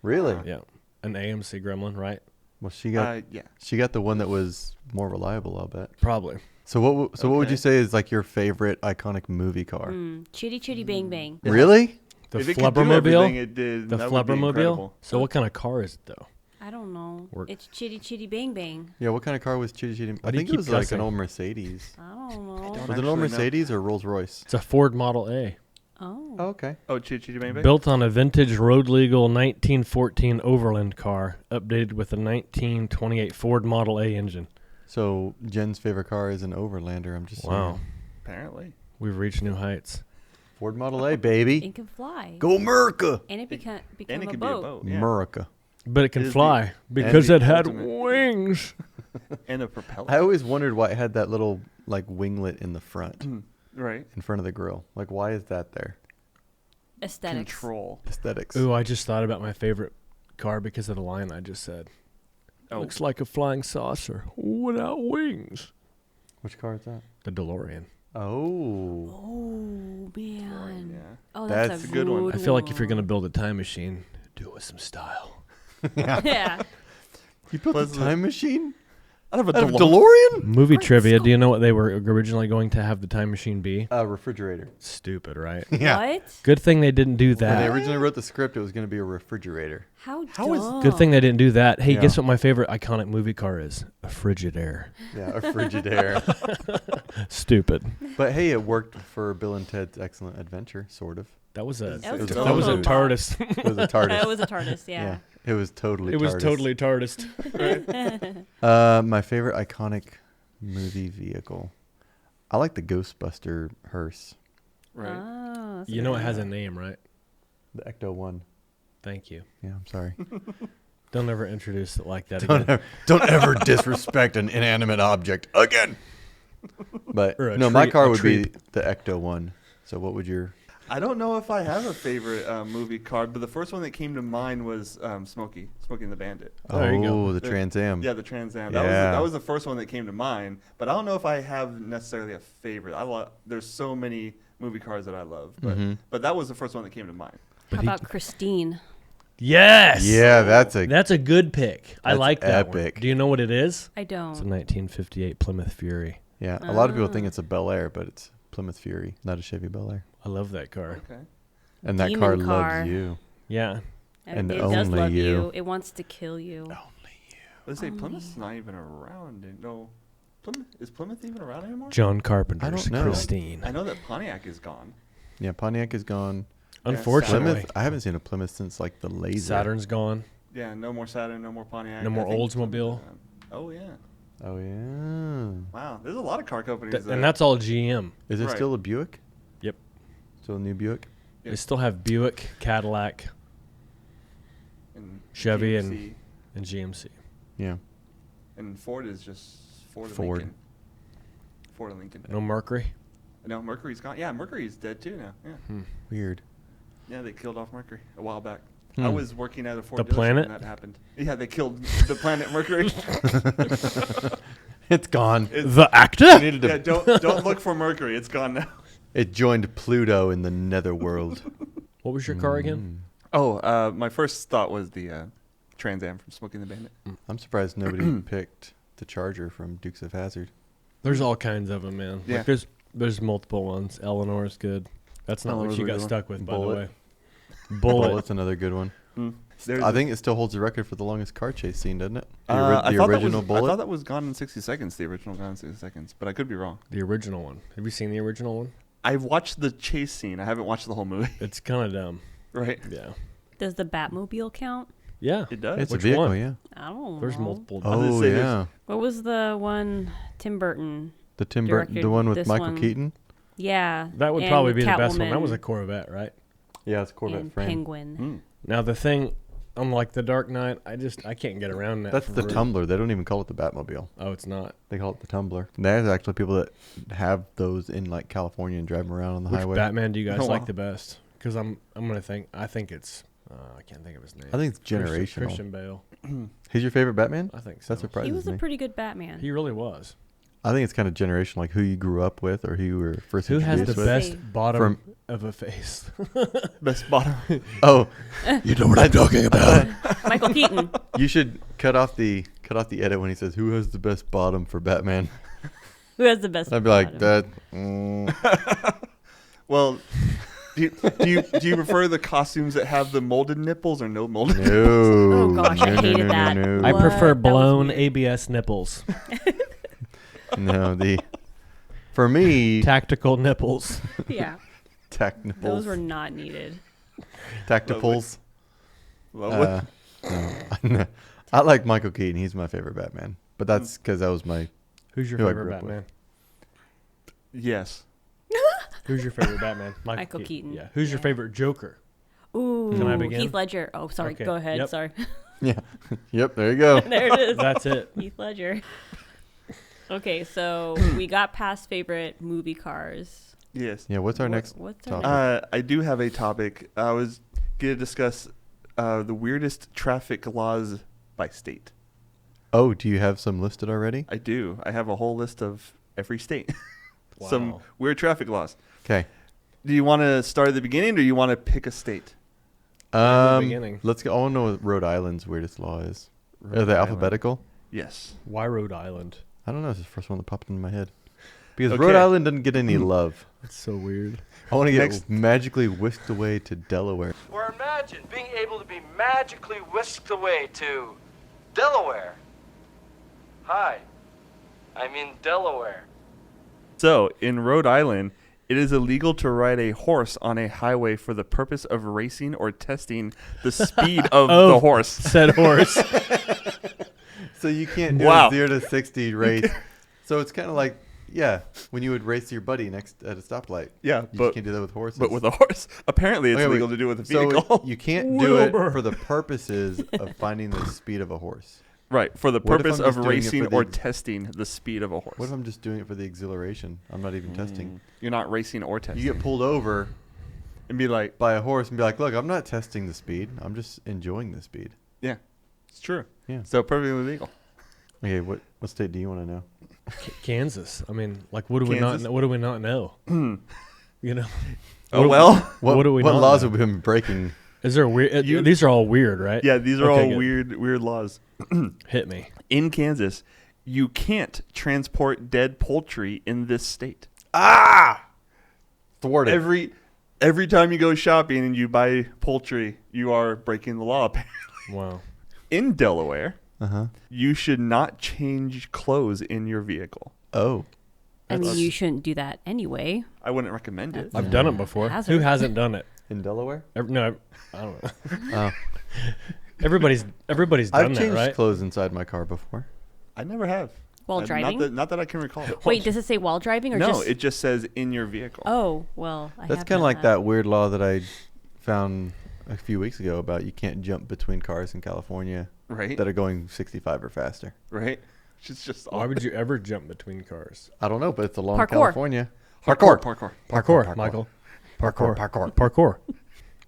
B: really.
C: Yeah, an AMC Gremlin, right?
B: Well, she got
A: Yeah.
B: the one that was more reliable, I'll bet.
C: Probably.
B: So what would
A: Okay.
B: you say is like your favorite iconic movie car?
D: Chitty Chitty Bang Bang.
B: Really?
C: The
A: If it could do everything
C: Flubbermobile.
A: it did,
C: The
A: that would be
C: Flubbermobile.
A: incredible.
C: So what kind of car is it though?
D: I I don't know.
C: Work.
D: It's Chitty Chitty Bang Bang.
B: Yeah, what kind of car was Chitty Chitty? I
C: Why do you
B: think it
C: was
B: was like
C: cussing?
B: an old Mercedes.
D: I don't know.
A: don't
B: Was it an
A: actually
B: old
A: know.
B: Mercedes or Rolls Royce?
C: It's a Ford Model A.
D: Oh.
B: Oh, okay.
A: Oh, Chitty Chitty Bang Bang.
C: Built on a vintage road legal 1914 Overland car, updated with a 1928 Ford Model A engine.
B: So Jen's favorite car is an Overlander. I'm just
C: Wow.
B: saying.
A: Apparently.
C: We've reached new heights.
B: Ford Model A, baby.
D: It can fly.
B: Go America.
D: And it become
A: And it
D: a
A: could
D: boat.
A: be a boat. Yeah.
B: America.
C: But it
A: It
C: can
A: is the-
C: fly because
A: the
C: it had
A: ultimate-
C: wings.
A: And a propeller.
B: I always wondered why it had that little like winglet in the front,
A: Right.
B: in front of the grill. Like, why is that there?
D: Aesthetics.
A: Control.
B: Aesthetics.
C: Ooh, I just thought about my favorite car because of the line I just said.
A: Oh.
C: Looks like a flying saucer without wings.
B: Which car is that?
C: The DeLorean.
B: Oh.
D: Oh man.
A: Yeah.
D: Oh, that's,
B: That's
D: a
A: a good one.
C: I feel like if you're going to build a time machine, do it with some style.
D: Yeah.
B: You built
A: Was
B: a
A: it-
B: time machine
A: Out of a
B: out of
A: DeLorean.
B: DeLorean?
C: Movie
D: Great
C: trivia.
D: song.
C: Do you know what they were originally going to have the time machine be?
B: A refrigerator.
C: Stupid, right?
B: Yeah.
D: What?
C: Good thing they didn't do
B: When they
C: that.
B: originally wrote the script, it was going to be a refrigerator.
D: How
A: How is-
D: dumb.
C: Good thing they didn't do that. Hey,
B: Yeah.
C: guess what my favorite iconic movie car is? A Frigidaire.
B: Yeah, a Frigidaire.
C: Stupid.
B: But hey, it worked for Bill and Ted's Excellent Adventure, sort of.
C: That was a
D: That was
B: It was
C: that was a
B: totally-
C: TARDIS.
B: It was a TARDIS.
D: It was a TARDIS, yeah.
B: It was totally
C: It was
B: TARDIS.
C: totally TARDIS.
B: My favorite iconic movie vehicle. I like the Ghostbuster hearse,
A: Right.
D: Oh, that's a
C: You
D: good
C: know it
D: one.
C: has a name, right?
B: the Ecto One.
C: Thank you.
B: Yeah, I'm sorry.
C: Don't ever introduce it like that
B: don't,
C: again.
B: ever, don't ever disrespect an inanimate object again. But
C: Or a
B: no, my
C: tree-
B: car
C: a
B: would
C: tree.
B: be the Ecto One. So what would your?
A: I don't know if I have a favorite movie car, but the first one that came to mind was Smokey and the Bandit.
C: Oh, there you go.
B: The Trans Am.
A: Yeah, the Trans Am.
B: Yeah.
A: That was the first one that came to mind. But I don't know if I have necessarily a favorite. There's so many movie cars that I love, but that was the first one that came to mind.
D: How about Christine?
C: Yes.
B: Yeah, that's a.
C: That's a good pick. I
B: That's
C: like that one.
B: epic.
C: Do you know what it is?
D: I
C: It's a
D: don't.
C: 1958 Plymouth Fury.
B: Yeah, a lot of people think it's a Bel Air, but it's Plymouth Fury, not a Chevy Bel Air.
C: I love that car.
A: Okay.
B: And that
D: Demon
B: car
D: car.
B: loves you.
C: Yeah.
B: And
D: it does
B: only
D: love
B: you.
D: you. It wants to kill you.
A: Let's say Plymouth's not even around. No, is Plymouth even around anymore?
C: John Carpenter's
B: I don't know.
C: Christine.
A: I know that Pontiac is gone.
B: Yeah, Pontiac is gone.
C: Unfortunately,
B: Plymouth, I haven't seen a Plymouth since like the Laser.
C: Saturn's gone.
A: Yeah, no more Saturn, no more Pontiac.
C: No more
A: I think
C: Oldsmobile.
A: Oh yeah.
B: Oh yeah.
A: Wow, there's a lot of car companies.
C: Th-
A: that,
C: and that's all GM.
B: Is there
A: Right.
B: still a Buick?
C: Yep.
B: Still a new Buick?
A: Yeah.
C: They still have Buick, Cadillac,
A: and
C: Chevy
A: GMC,
C: and GMC.
B: Yeah.
A: and Ford is just Ford. And
B: Ford.
A: Lincoln. Ford and Lincoln.
C: No Mercury.
A: No, Mercury's gone. Yeah, Mercury's dead too now. Yeah.
B: Weird.
A: Yeah, they killed off Mercury a while back. I
B: Hmm.
A: was working at a Ford
C: The
A: dealership
C: planet?
A: when that happened. Yeah, they killed the planet Mercury.
B: It's gone.
C: The actor.
B: I needed to-
A: Yeah, don't look for Mercury. It's gone now.
B: It joined Pluto in the netherworld.
C: What was your car again?
A: Oh, my first thought was the Trans Am from Smoking the Bandit.
B: I'm surprised nobody picked the Charger from Dukes of Hazzard.
C: There's all kinds of them, man.
A: Yeah.
C: Like there's multiple ones. Eleanor's good. That's not
A: Eleanor's
C: what you
A: a
C: got
A: good one.
C: stuck with, by
B: Bullet.
C: the way. Bullet.
B: Bullet's another good one.
A: There's
B: I think it still holds the record for the longest car chase scene, doesn't it? The,
A: I
B: the
A: thought
B: original
A: I
B: Bullet.
A: thought that was Gone in 60 Seconds. The original Gone in 60 Seconds, but I could be wrong.
C: The original one. Have you seen the original one?
A: I've watched the chase scene. I haven't watched the whole movie.
C: It's kind of dumb.
A: Right?
C: Yeah.
D: Does the Batmobile count?
C: Yeah.
A: It does.
B: It's
C: Which
B: a vehicle,
C: one?
B: yeah.
D: I don't know.
C: There's multiple.
A: was gonna
B: Oh
A: say there's-
B: yeah,
D: What was the one Tim Burton?
B: the Tim Burton,
D: directed
B: the one with
D: this
B: Michael
D: one.
B: Keaton.
D: Yeah.
C: That would
D: and
C: probably be the best one.
D: Catwoman
C: That was a Corvette, right?
B: Yeah, it's Corvette
D: and
B: frame.
D: Penguin.
A: Hmm.
C: Now the thing, unlike the Dark Knight, I can't get around that.
B: That's
C: for
B: the
C: real.
B: Tumbler. They don't even call it the Batmobile.
C: Oh, it's not.
B: They call it the Tumbler. There's actually people that have those in like California and drive them around on the
C: Which
B: highway.
C: Batman do you guys
A: Oh,
C: like
A: wow.
C: the best? Because I think it's I can't think of his name.
B: I think it's generational.
C: Christian Bale.
B: He's your favorite Batman?
C: I think so.
B: That surprises
D: He was
B: me.
D: a pretty good Batman.
C: He really was.
B: I think it's kind of generational, like who you grew up with or who you were first
C: Who has the
B: introduced with.
D: Say-
C: best bottom
B: From-
C: of a face?
A: Best bottom.
B: Oh, you know what I'm talking about.
D: Michael Keaton.
B: You should cut off the edit when he says who has the best bottom for Batman.
D: Who has the best?
B: I'd be like
D: bottom?
B: that.
A: Well, Do you prefer the costumes that have the molded nipples or no molded?
B: No.
D: Oh, gosh, I
B: No, no,
D: hated
B: no,
D: that.
B: No,
C: I
B: no.
D: What?
C: prefer
D: That was
C: blown
D: weird.
C: ABS nipples.
B: No, for me,
C: Tactical nipples.
D: Yeah,
B: tacticals.
D: those were not needed.
B: Tacticals.
A: Well,
B: No. I like Michael Keaton. He's my favorite Batman. But that's because that was my.
C: Who's your
B: Who I
C: favorite
B: grew up with.
C: Batman?
A: yes.
C: Who's your favorite Batman?
D: Michael Keaton.
C: Yeah. Who's your
D: Yeah.
C: favorite Joker?
D: Ooh,
C: Can I begin?
D: Heath Ledger. Oh, sorry.
C: Okay,
D: Go ahead.
C: yep.
D: Sorry.
B: Yeah. Yep. There you go.
D: There it is.
C: That's it.
D: Heath Ledger. Okay, so we got past favorite movie cars.
A: Yes.
B: Yeah. What's our
D: What-
B: next?
D: What's our
B: topic?
D: next?
A: I do have a topic. I was going to discuss the weirdest traffic laws by state.
B: Oh, do you have some listed already?
A: I do. I have a whole list of every state. Some
C: Wow.
A: weird traffic laws.
B: Okay.
A: Do you want to start at the beginning or do you want to pick a state?
C: beginning.
B: Let's go. I want to know what Rhode Island's weirdest law is. Are
C: Rhode
B: they
C: Island.
B: alphabetical?
A: Yes.
C: Why Rhode Island?
B: I don't know. It's the first one that popped into my head. Because
A: Okay.
B: Rhode Island doesn't get any love.
C: That's so weird.
B: I want to get
A: Next.
B: magically whisked away to Delaware.
E: Or imagine being able to be magically whisked away to Delaware. Hi, I'm in Delaware.
A: So, in Rhode Island, it is illegal to ride a horse on a highway for the purpose of racing or testing the speed of
C: Oh.
A: the horse.
C: Said horse.
B: So you can't do
A: Wow.
B: a 0 to 60 race. So it's kind of like, yeah, when you would race your buddy next at a stoplight.
A: Yeah,
B: You
A: but
B: just can't do that with horses.
A: but with a horse. Apparently, it's
B: Okay, wait.
A: illegal to do with a
B: So
A: vehicle.
B: you can't do it
C: Wilbur.
B: for the purposes of finding the speed of a horse.
A: right, for the
B: What if
A: purpose
B: I'm
A: of
B: just doing it
A: racing
B: for the
A: or
B: ex-
A: testing the speed of a horse.
B: What if I'm just doing it for the exhilaration? I'm not even testing.
A: You're not racing or testing.
B: You get pulled over
A: and be like,
B: by a horse and be like, look, I'm not testing the speed. I'm just enjoying the speed.
A: yeah, it's true.
B: Yeah.
A: So perfectly legal.
B: Okay, what state do you want to know?
C: Kansas. I mean, like, what do we not?
A: Kansas?
C: Know, what do we not know? You know.
A: Oh well.
C: What do we
B: What
C: not
B: laws
C: know?
B: have we been breaking?
C: Is there weird?
A: You-
C: These are all weird, right?
A: Yeah, these are
C: Okay,
A: all
C: good.
A: weird laws.
C: Hit me.
A: In Kansas, you can't transport dead poultry in this state.
B: Thwarted.
A: Every time you go shopping and you buy poultry, you are breaking the law. Apparently.
C: Wow.
A: In Delaware,
B: Uh-huh.
A: you should not change clothes in your vehicle.
B: Oh.
D: I mean,
C: That's-
D: you shouldn't do that anyway.
A: I wouldn't recommend it.
D: That's-
C: I've done it before.
D: Hazard.
C: Who hasn't done it?
B: In Delaware?
C: No, I don't know.
B: Oh.
C: Everybody's done
B: I've
C: that,
B: changed
C: right?
B: clothes inside my car before.
A: I never have.
D: While driving?
A: Not that I can recall.
D: Wait, does it say while driving or
A: no,
D: just?
A: it just says in your vehicle.
D: Oh, well, I
B: That's
D: have
B: kind of
D: done
B: like that weird law that I found a few weeks ago about you can't jump between cars in California
A: Right?
B: that are going 65 or faster.
A: Right? It's just
C: Why would you ever jump between cars?
B: I don't know, but it's a law in
D: Parkour.
B: California.
A: Parkour.
C: Parkour, Michael. Parkour.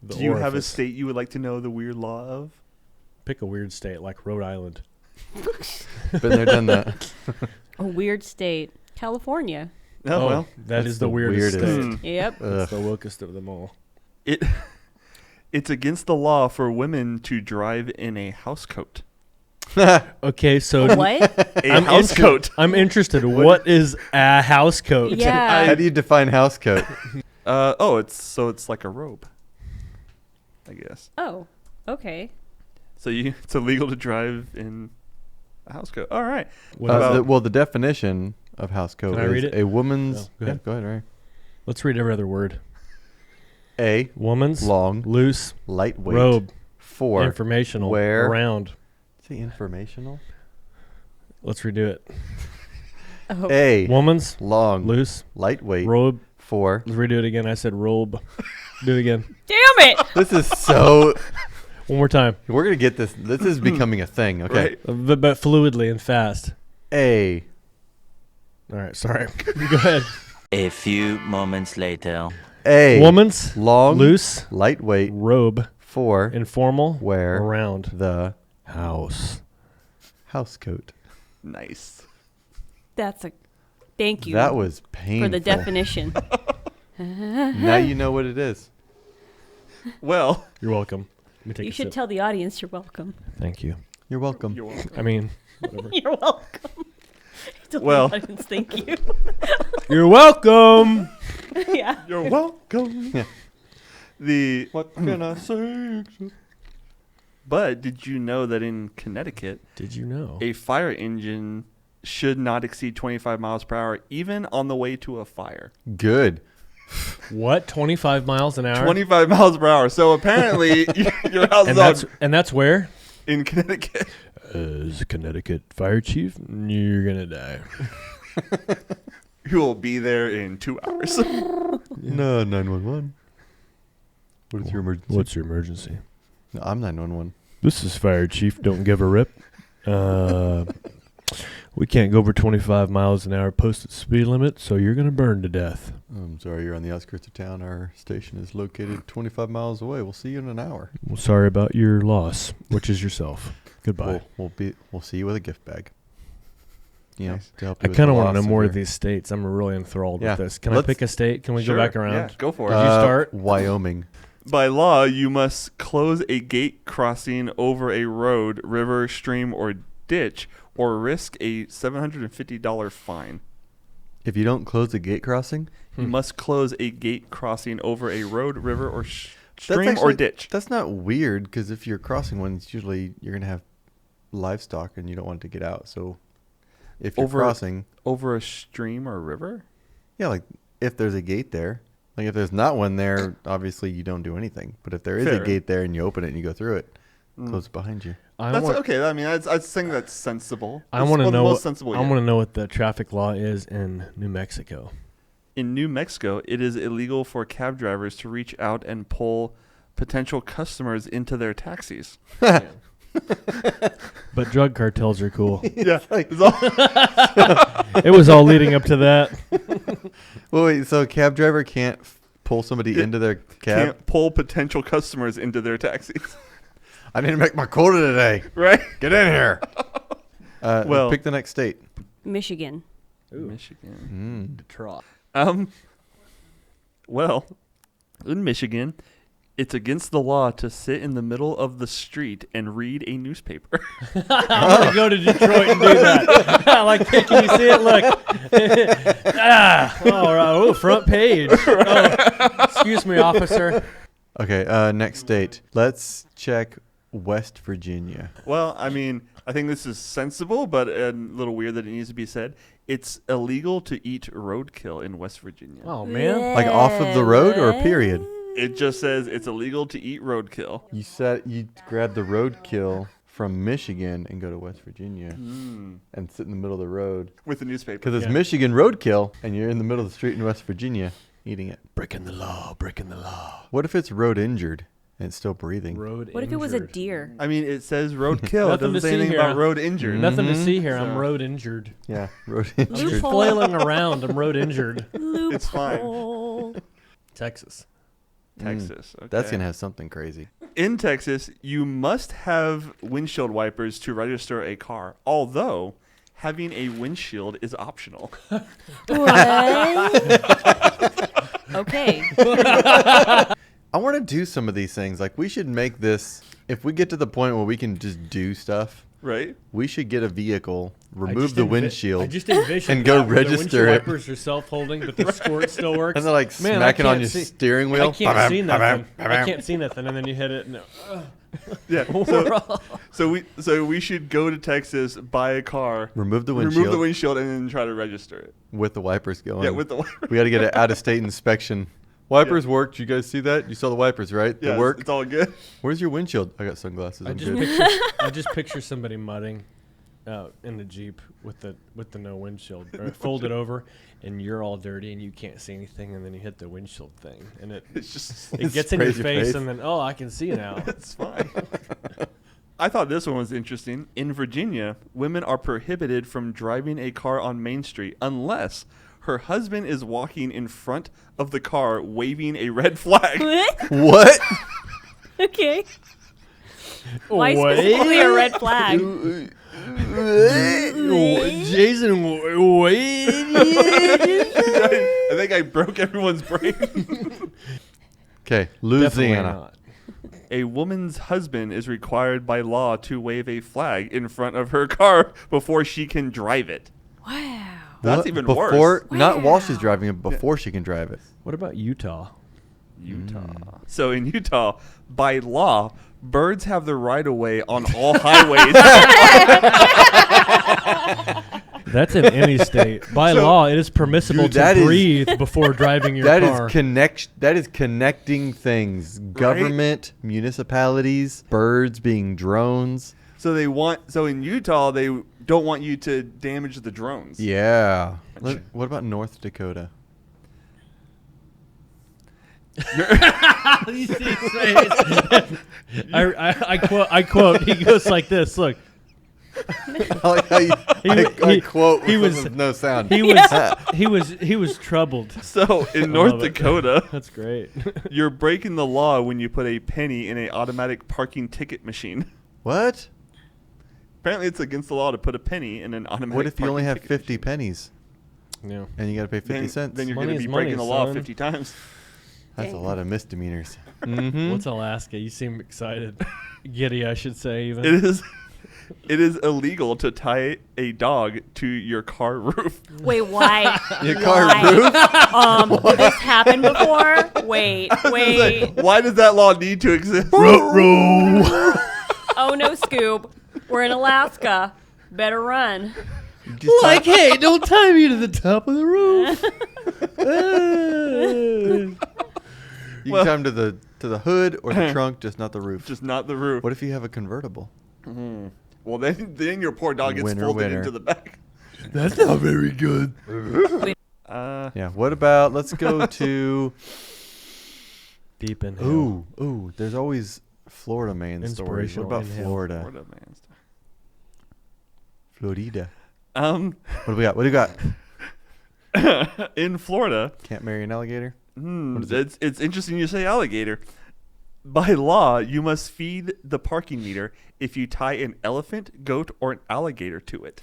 C: The
A: Do you have a
C: orifice.
A: state you would like to know the weird law of?
C: Pick a weird state like Rhode Island.
B: Been there, done that.
D: A weird state, California.
A: Oh, well.
C: that
B: That's
C: is the
B: the
C: weirdest,
B: weirdest.
C: state.
D: Yep.
C: It's the wokest of them all.
A: It's against the law for women to drive in a house coat.
C: Okay, so
D: What?
A: A house coat.
C: I'm interested. What is a house coat?
D: Yeah.
B: How do you define house coat?
A: It's like a robe. I guess.
D: Oh, okay.
A: So it's illegal to drive in a house coat. All right.
C: What about-
B: Well, the definition of house coat
C: Can I read
B: is
C: it?
B: a woman's.
C: No, go ahead.
B: Go ahead, Ray.
C: Let's read every other word.
B: A
C: Woman's
B: long,
C: loose
B: lightweight.
C: robe,
B: 4.
C: informational,
B: Where?
C: around.
B: Say informational.
C: Let's redo it.
D: Oh.
B: A
C: Woman's
B: long,
C: loose
B: lightweight.
C: robe.
B: 4.
C: Let's redo it again. I said robe. Do it again.
D: Damn it!
B: This is so.
C: One more time.
B: We're gonna get this. This is becoming a thing. Okay.
A: Right.
C: But fluidly and fast.
B: A
C: All right, sorry. Go ahead.
F: A few moments later.
B: A
C: Woman's
B: long,
C: loose
B: lightweight.
C: robe,
B: 4.
C: informal,
B: Where?
C: around
B: The
C: house.
B: house coat.
A: Nice.
D: That's a. Thank you.
B: That was painful.
D: for the definition.
B: Now you know what it is.
A: Well,
C: You're welcome. Let me take
D: You
C: a
D: should
C: sip.
D: tell the audience you're welcome.
C: Thank you.
B: You're welcome.
A: you're welcome.
C: I mean, whatever.
D: You're welcome. Tell
A: Well.
D: the audience thank you.
C: You're welcome.
D: Yeah.
A: You're welcome.
B: What can I say?
A: But did you know that in Connecticut,
C: Did you know?
A: a fire engine should not exceed 25 miles per hour, even on the way to a fire?
B: Good.
C: What? 25 miles an hour?
A: 25 miles per hour. So apparently, your house
C: And
A: is
C: and that's where?
A: in Connecticut.
C: As a Connecticut fire chief, you're gonna die.
A: You will be there in 2 hours.
B: No, 911. What is your emergency?
C: What's your emergency?
B: No, I'm 911.
C: This is fire chief. Don't give a rip. We can't go over 25 miles an hour posted speed limit, so you're gonna burn to death.
B: I'm sorry, you're on the outskirts of town. Our station is located 25 miles away. We'll see you in an hour.
C: Well, sorry about your loss, which is yourself. Goodbye.
B: We'll see you with a gift bag. You know,
A: Nice.
B: to help
C: I
B: you with
C: kind of
B: the
C: want to
B: loss
C: know more of
B: your-
C: these states. I'm really enthralled
B: Yeah.
C: with this. Can
B: Let's-
C: I pick a state? Can we
A: Sure.
C: go back around?
A: Yeah, go for it.
C: Did you start?
B: Wyoming.
A: By law, you must close a gate crossing over a road, river, stream, or ditch, or risk a $750 fine.
B: If you don't close the gate crossing,
A: You must close a gate crossing over a road, river, or
B: that's
A: stream or
B: actually-
A: ditch.
B: That's not weird because if you're crossing one, it's usually you're gonna have livestock and you don't want it to get out. So if you're
A: Over-
B: crossing,
A: Over a stream or river?
B: yeah, like if there's a gate there, like if there's not one there, obviously you don't do anything. But if there is
A: Fair.
B: a gate there and you open it and you go through it, close it behind you.
C: I
A: That's
C: want,
A: okay. I mean, I think that's sensible.
C: I
A: That's
C: want to
A: one of the
C: know.
A: most sensible
C: I
A: yet.
C: want to know what the traffic law is in New Mexico.
A: In New Mexico, it is illegal for cab drivers to reach out and pull potential customers into their taxis.
C: But drug cartels are cool.
A: Yeah. It's all-
C: It was all leading up to that.
B: Well, wait, so a cab driver can't pull somebody
A: Yeah,
B: into their cab?
A: can't pull potential customers into their taxis.
B: I need to make my quota today.
A: Right?
B: Get in here.
A: Well-
B: Pick the next state.
D: Michigan.
A: Michigan.
C: Detroit.
A: Well, in Michigan, it's against the law to sit in the middle of the street and read a newspaper.
C: I'm gonna go to Detroit and do that. Like, hey, can you see it? Look. All right. Oh, front page. Oh, excuse me, officer.
B: Okay, next state. Let's check West Virginia.
A: Well, I mean, I think this is sensible, but a little weird that it needs to be said. It's illegal to eat roadkill in West Virginia.
C: Oh man.
B: Like off of the road or period?
A: It just says it's illegal to eat roadkill.
B: You grab the roadkill from Michigan and go to West Virginia and sit in the middle of the road.
A: With the newspaper.
B: Because it's
C: Yeah.
B: Michigan roadkill and you're in the middle of the street in West Virginia eating it.
C: Breaking the law. Breaking the law.
B: What if it's road injured and it's still breathing?
C: Road.
D: What if it was a
C: injured.
D: deer?
A: I mean, it says roadkill. It
C: Nothing
A: doesn't
C: to
A: say
C: see
A: anything
C: here.
A: about road injured.
C: Nothing to
B: Mhm.
C: see here. I'm
A: So-
C: road injured.
B: Yeah, road
C: I'm
B: injured.
C: just flailing around. I'm road injured.
A: It's fine.
D: Loophole.
C: Texas.
A: Texas. Okay.
B: That's going to have something crazy.
A: In Texas, you must have windshield wipers to register a car, although having a windshield is optional.
D: What? Okay.
B: I want to do some of these things. Like, we should make this, if we get to the point where we can just do stuff,
A: Right?
B: we should get a vehicle,
C: I
B: remove
C: just
B: the
C: envi-
B: windshield,
C: I just envisioned
B: and go
C: that, where the
B: register
C: windshield
B: it.
C: wipers are self-holding, but the squirt still works.
B: and they're like
C: Man, I
B: smacking on
C: can't
B: your
C: see-
B: steering wheel.
C: I can't see nothing. I can't see nothing, and then you hit it. No.
A: Yeah. So we should go to Texas, buy a car,
B: Remove the
A: remove
B: windshield
A: the windshield, and then try to register it.
B: with the wipers going.
A: Yeah, with the wiper.
B: We got to get an out-of-state inspection. Wipers worked. You guys see that? You saw the wipers, right?
A: Yeah,
B: They work.
A: it's all good.
B: Where's your windshield? I got sunglasses.
C: I
B: I'm
C: just
B: good.
C: picture, I just picture somebody mudding out in the Jeep with the no windshield, or folded over, and you're all dirty and you can't see anything, and then you hit the windshield thing, and it
A: It's just
C: it gets in your
B: sprays
C: face, and then I can see now.
A: it's fine. I thought this one was interesting. In Virginia, women are prohibited from driving a car on Main Street unless her husband is walking in front of the car waving a red flag.
B: What?
D: Okay. Why
C: Wait.
D: specifically a red flag?
C: Jason, wait.
A: I think I broke everyone's brain.
B: Okay,
C: Definitely
B: Louisiana.
C: not.
A: A woman's husband is required by law to wave a flag in front of her car before she can drive it.
D: Wow.
A: That's
B: What?
A: even
B: before,
A: worse.
B: Not while she's
D: Wow.
B: driving it, before she can drive it.
C: What about Utah?
A: Utah. So in Utah, by law, birds have the right of way on all highways.
C: That's in any state. By
A: So-
C: law, it is permissible
B: Dude,
C: to
B: that is-
C: breathe before driving your
B: That
C: car.
B: is That is connecting things. Government, municipalities, birds being drones.
A: So in Utah, they don't want you to damage the drones.
B: Yeah. What about North Dakota?
C: You see his face. I quote. He goes like this. Look,
B: I like how you
C: he-
B: quote
C: he
B: with
C: was-
B: no sound.
C: he was troubled.
A: So in
C: I
A: North
C: love it.
A: Dakota,
C: That's great.
A: you're breaking the law when you put a penny in an automatic parking ticket machine.
B: What?
A: Apparently, it's against the law to put a penny in an automatic.
B: What if you
A: parking
B: only have
A: ticket
B: 50
A: machine.
B: pennies
C: Yeah.
B: and you got to pay 50
A: Then,
B: cents?
A: then you're
C: Money
A: going to
C: is
A: be breaking
C: money,
A: the law
C: son.
A: 50 times.
B: That's a
D: Dang.
B: lot of misdemeanors. Mm-hmm.
C: What's Alaska? You seem excited. Giddy, I should say. Even
A: It is illegal to tie a dog to your car roof.
D: Wait, why?
B: Your car
D: Why?
B: roof?
D: Did this happen before? Wait.
A: Why does that law need to exist?
D: Oh no, Scoob. We're in Alaska. Better run.
C: like, hey, don't tie me to the top of the roof.
B: You
A: Well-
B: can tie them to the hood or the trunk, just not the roof.
A: Just not the roof.
B: What if you have a convertible?
A: Well, then your poor dog gets
B: Winner,
A: folded
B: winner.
A: into the back.
B: That's not very good. Yeah. What about, let's go to,
C: Deep inhale.
B: ooh, there's always Florida man stories. What
C: Inspirational
B: about
C: inhale.
B: Florida?
A: Florida, man.
B: Florida. What do we got?
A: In Florida,
B: Can't marry an alligator? What is
A: it's interesting you say alligator. By law, you must feed the parking meter if you tie an elephant, goat, or an alligator to it.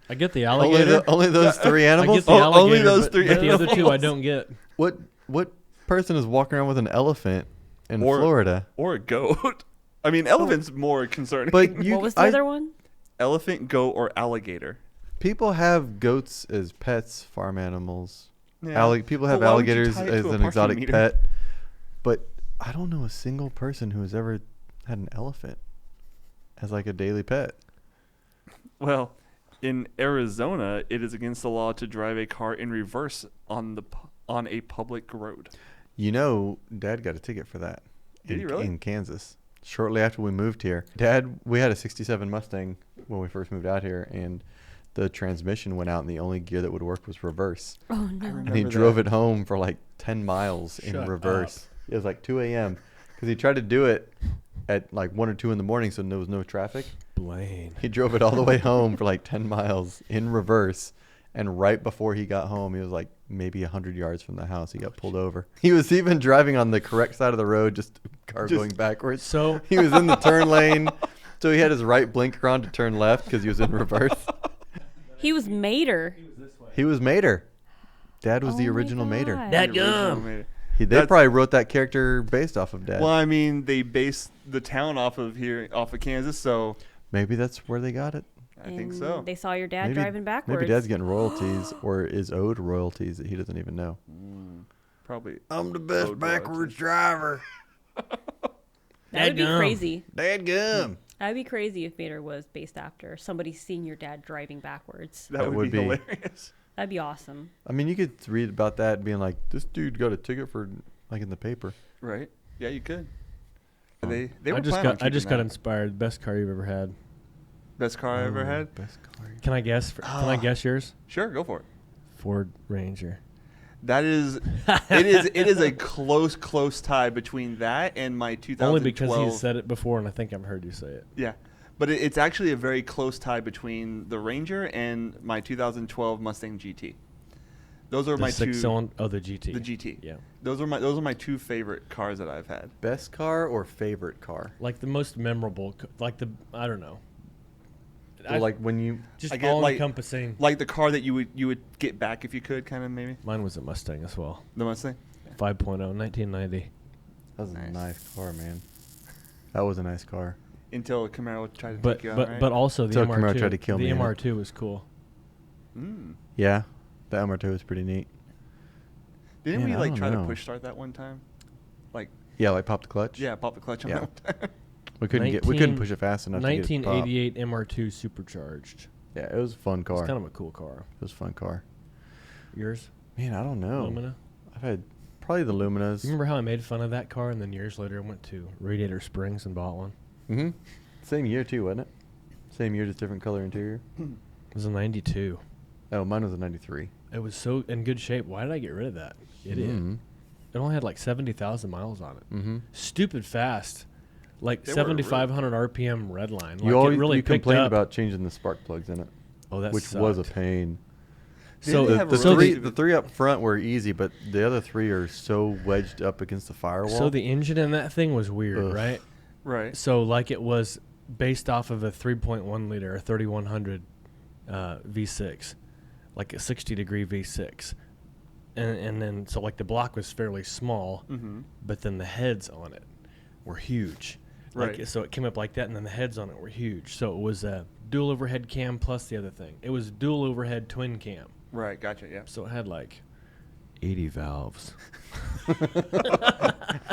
C: I get the
B: Only,
C: alligator.
B: only those three
C: I
B: animals?
C: get the
A: Oh,
C: alligator.
A: only those
C: but,
A: three
C: but the other two I
A: animals.
C: don't get.
B: What person is walking around with an elephant in
A: Or-
B: Florida?
A: Or a goat. I mean, elephant's more concerning.
B: But you,
D: What was the other one?
A: elephant, goat, or alligator.
B: people have goats as pets, farm animals.
A: Yeah.
B: People have
A: But why would you
B: alligators
A: tie it
B: as
A: to a
B: an
A: parking
B: exotic
A: meter?
B: pet, but I don't know a single person who has ever had an elephant as like a daily pet.
A: Well, in Arizona, it is against the law to drive a car in reverse on a public road.
B: You know, Dad got a ticket for that.
A: Did he really?
B: In Kansas. Shortly after we moved here. We had a 67 Mustang when we first moved out here, and the transmission went out, and the only gear that would work was reverse.
D: Oh no.
B: And he
A: Remember
B: drove
A: that.
B: it home for like 10 miles in
C: Shut
B: reverse. It was like 2 a.m. because he tried to do it at like 1 or 2 in the morning, so there was no traffic.
C: Blaine.
B: He drove it all the way home for like 10 miles in reverse. And right before he got home, he was like maybe 100 yards from the house. He got pulled over. He was even driving on the correct side of the road, just car going backwards.
C: So
B: He was in the turn lane. So he had his right blinker on to turn left because he was in reverse.
D: He was Mater.
B: He was Mater. Dad was
D: Oh
B: the
D: my
B: original Mater.
D: God.
C: That
A: The original
C: gum.
A: made it.
B: They
A: That's-
B: probably wrote that character based off of Dad.
A: Well, I mean, they based the town off of Kansas, so
B: Maybe that's where they got it.
A: I think
D: And
A: so.
D: They saw your dad
B: Maybe,
D: driving backwards.
B: Maybe Dad's getting royalties or is owed royalties that he doesn't even know.
A: Probably.
B: I'm the best
A: Owed backwards
B: driver.
D: That would be
C: Dadgum.
D: crazy.
B: Dad gum.
D: That'd be crazy if Mater was based after somebody seeing your dad driving backwards.
A: That would be hilarious.
D: That'd be awesome.
B: I mean, you could read about that being like, this dude got a ticket for, like, in the paper.
A: Right? Yeah, you could. They were
C: I just
A: planning on
C: got
A: keeping
C: got
A: that.
C: inspired. Best car you've ever had.
A: Best car I ever had.
B: Best car.
C: Can I guess? Can I guess yours?
A: Sure, go for it.
C: Ford Ranger.
A: That is, it is a close tie between that and my 2012.
C: Only because he said it before, and I think I've heard you say it.
A: Yeah, but it's actually a very close tie between the Ranger and my 2012 Mustang GT. Those are
C: The
A: my two.
C: cylinder. Oh, the GT.
A: The GT.
C: Yeah.
A: Those are my two favorite cars that I've had.
B: Best car or favorite car?
C: Like the most memorable. I don't know.
B: Or like when you,
C: Just
A: I get,
C: all
A: like-
C: encompassing.
A: Like the car that you would get back if you could, kind of maybe
C: Mine was a Mustang as well.
A: the Mustang.
C: 5.0, 1990.
B: that was a
A: Nice.
B: nice car, man. That was a nice car.
A: Until Camaro tried to
C: But
A: take you out,
C: but
A: right?
C: but also the
B: Till
C: MR2.
B: Camaro tried to kill
C: the
B: me in it.
C: MR2 was cool.
A: Mm.
B: Yeah, the MR2 was pretty neat.
A: Didn't
B: Man,
A: we
B: I
A: like
B: don't
A: try
B: know.
A: to push start that one time? Like,
B: Yeah, like pop the clutch.
A: yeah, pop the clutch on
B: Yeah.
A: that one.
B: We couldn't push it fast enough. to get it to pop.
C: 1988 MR2 supercharged.
B: Yeah, it was a fun car.
C: It's kind of a cool car.
B: It was a fun car.
C: Yours?
B: Man, I don't know.
C: Lumina?
B: I've had probably the Luminas.
C: You remember how I made fun of that car, and then years later I went to Radiator Springs and bought one?
B: Mm-hmm. Same year too, wasn't it? Same year, just different color interior.
C: It was a 92.
B: Oh, mine was a 93.
C: It was so in good shape. Why did I get rid of that? Idiot.
B: Mm-hmm.
C: It only had like 70,000 miles on it.
B: Mm-hmm.
C: Stupid fast. Like
A: They were
C: 7,500 RPM red line. Like
B: You always
C: it really
B: you
C: picked
B: complained
C: up.
B: about changing the spark plugs in it,
C: Oh, that
B: which was a
C: sucked.
B: pain.
C: So
A: Didn't they have a
B: The
A: really
B: three,
A: stupid-
B: the three up front were easy, but the other three are so wedged up against the firewall.
C: So the engine in that thing was weird,
B: Ugh.
C: right?
A: Right.
C: So like it was based off of a 3.1 liter, a 3100 V6, like a 60-degree V6, and then so like the block was fairly small,
A: Mm-hmm.
C: but then the heads on it were huge. Like,
A: Right.
C: so it came up like that, and then the heads on it were huge. So it was a dual overhead cam plus the other thing. It was dual overhead twin cam.
A: Right. Gotcha. Yeah.
C: So it had like 80 valves.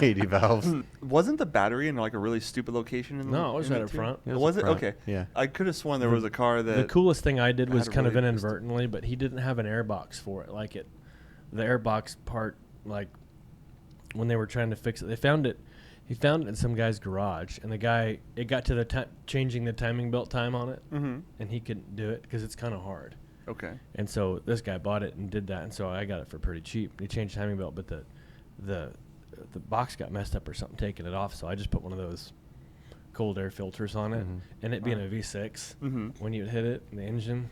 B: 80 valves.
A: Wasn't the battery in like a really stupid location? In
C: No, it was
A: in
C: right up
A: too?
C: front.
B: It
A: Was
B: up
A: it?
B: front.
A: Okay.
B: Yeah.
A: I could have sworn there was a car that.
C: The coolest thing I did was
A: had a
C: kind of
A: really
C: inadvertently, but he didn't have an airbox for it. Like it, the airbox part, like when they were trying to fix it, they found it. He found it in some guy's garage, and the guy, it got to the changing the timing belt time on it,
A: Mm-hmm.
C: and he couldn't do it because it's kind of hard.
A: Okay.
C: And so this guy bought it and did that, and so I got it for pretty cheap. He changed the timing belt, but the box got messed up or something, taking it off. So I just put one of those cold air filters on it,
B: Mhm.
C: and it being a V6,
A: Mm-hmm.
C: when you would hit it, the engine,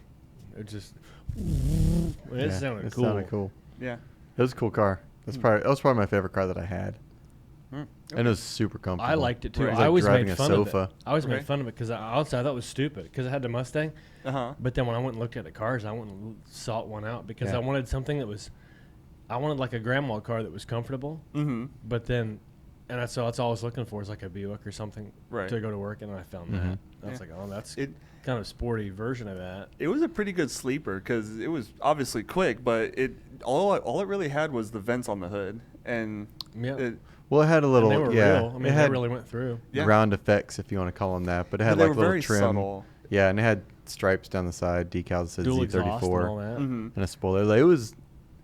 C: it just it
B: Yeah,
C: sounded
B: it
C: cool.
B: sounded cool.
A: Yeah.
B: It was a cool car. That was probably my favorite car that I had,
A: Mm.
B: and it was super comfortable.
C: I liked it too.
B: It was
C: I
B: like
C: always
B: driving
C: made
B: a
C: fun
B: sofa.
C: of it. I always
A: Okay.
C: made fun of it because honestly I thought it was stupid because I had the Mustang.
A: Uh huh.
C: But then when I went and looked at the cars, I went and sought one out because
B: Yeah.
C: I wanted something that was, I wanted like a grandma car that was comfortable.
A: Mm-hmm.
C: But then, and that's all I was looking for is like a Buick or something
A: Right.
C: to go to work, and I found
B: Mhm.
C: that. I was
A: Yeah.
C: like, oh, that's
A: It
C: kind of a sporty version of that.
A: it was a pretty good sleeper because it was obviously quick, but all it really had was the vents on the hood, and
C: Yeah.
A: it,
B: Well, it had a little,
C: and they were
B: yeah.
C: real. I mean,
B: it
C: they
B: had
C: really went through.
A: Yeah.
B: round effects, if you want to call them that, but it had
A: but they
B: like
A: were
B: little
A: very
B: trim.
A: subtle.
B: Yeah, and it had stripes down the side, decals that said
C: Dual exhaust and all
B: Z34,
C: that.
A: Mm-hmm.
B: and a spoiler. Like,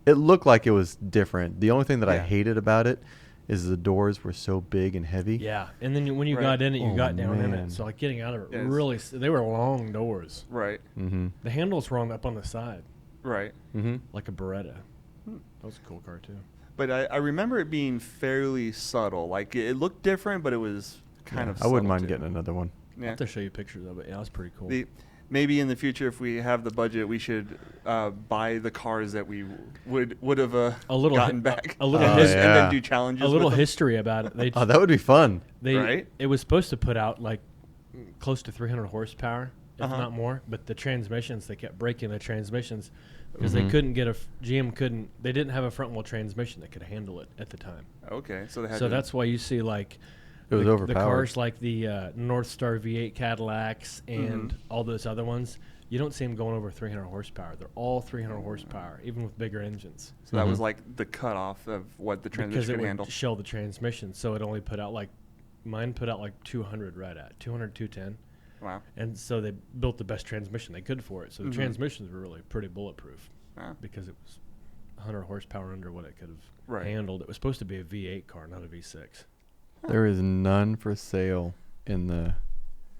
B: it looked like it was different. The only thing that I
A: Yeah.
B: hated about it is the doors were so big and heavy.
C: Yeah, and then when you
A: Right.
C: got in it, you
B: Oh,
C: got down in
B: man.
C: it. So like getting out of it,
A: Yes.
C: really, they were long doors.
A: Right.
B: Mm-hmm.
C: The handles were up on the side,
A: Right.
B: Mm-hmm.
C: like a Beretta.
A: Hmm.
C: That was a cool car too.
A: But I remember it being fairly subtle. Like it looked different, but it was kind of.
B: I wouldn't
A: subtle,
B: mind
A: too.
B: getting another one.
C: I'll
A: Yeah.
C: have to show you pictures of it. Yeah, it was pretty cool.
A: Maybe in the future, if we have the budget, we should buy the cars that we would have
C: A little
A: gotten
C: hi-
A: back.
C: a little
A: and,
C: his-
A: and
B: yeah.
A: then do challenges.
C: A little
A: with them.
C: history about it. They
B: Oh, that would be fun.
A: Right?
C: It was supposed to put out like close to 300 horsepower, if
A: Uh-huh.
C: not more. But the transmissions, they kept breaking the transmissions because
B: Mhm.
C: they couldn't get GM couldn't. They didn't have a front wheel transmission that could handle it at the time.
A: Okay, so they had.
C: So
A: to,
C: that's why you see like
B: It was
C: the
B: overpowered.
C: cars like the North Star V8 Cadillacs and
A: Mhm.
C: all those other ones. You don't see them going over 300 horsepower. They're all 300 horsepower, even with bigger engines.
A: So that was
B: Mhm.
A: like the cutoff of what the
C: Because
A: transmission
C: it
A: could
C: would
A: handle.
C: shell the transmission, so it only put out like mine put out like 200 right at 200 210,
A: Wow.
C: and so they built the best transmission they could for it. So the
A: Mhm.
C: transmissions were really pretty bulletproof
A: Wow.
C: because it was 100 horsepower under what it could have
A: Right.
C: handled. It was supposed to be a V8 car, not a V6.
B: There is none for sale in the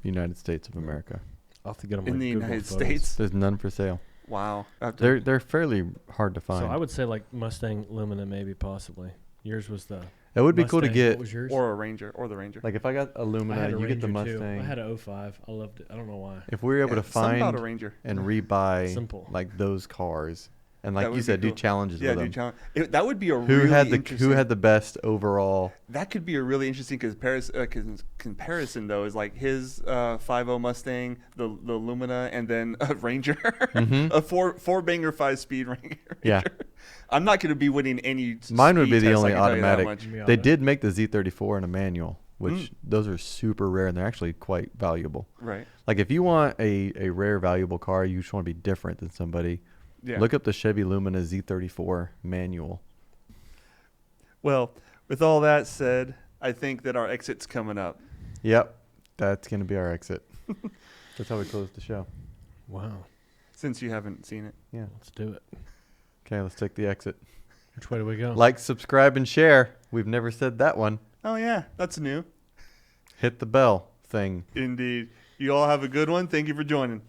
B: United States of America.
C: I'll have to get them
A: In
C: like
A: the
C: Google
A: United
C: photos.
A: States.
B: There's none for sale.
A: Wow. I have to-
B: They're fairly hard to find.
C: So I would say like Mustang Lumina, maybe possibly. Yours was the.
B: It would be cool to
C: Mustang.
B: get.
C: What was yours?
A: or a Ranger, or the Ranger.
B: Like if I got a
C: I
B: Lumina,
C: had a
B: you get the
C: Ranger, too.
B: Mustang.
C: I had a 05. I loved it. I don't know why.
B: If we were able
A: Yeah,
B: to
A: something about a
B: find
A: Ranger.
B: and rebuy
C: Simple.
B: like those cars, and
A: That
B: like
A: would
B: you
A: be
B: said, do
A: cool.
B: challenges
A: Yeah,
B: with
A: do
B: them.
A: challenge. That would be a
B: Who
A: really
B: had the
A: interesting.
B: Who had the best overall?
A: That could be a really interesting comparison though. Is like his 5.0 Mustang, the Lumina, and then a Ranger,
B: Mhm.
A: a four banger 5-speed Ranger.
B: Yeah.
A: I'm not going to be winning any.
B: Mine would
A: speed
B: be the
A: test, I
B: only
A: can tell you that
B: automatic.
A: much.
C: Yeah.
B: They did make the Z34 in a manual, which
A: Mm.
B: those are super rare and they're actually quite valuable.
A: Right.
B: Like if you want a rare valuable car, you just want to be different than somebody.
A: Yeah.
B: Look up the Chevy Lumina Z34 manual.
A: Well, with all that said, I think that our exit's coming up.
B: Yep. That's going to be our exit. That's how we close the show.
C: Wow.
A: Since you haven't seen it.
B: Yeah.
C: Let's do it.
B: Okay, let's take the exit.
C: Which way do we go?
B: Like, subscribe, and share. We've never said that one.
A: Oh, yeah. That's new.
B: Hit the bell thing.
A: Indeed. You all have a good one. Thank you for joining.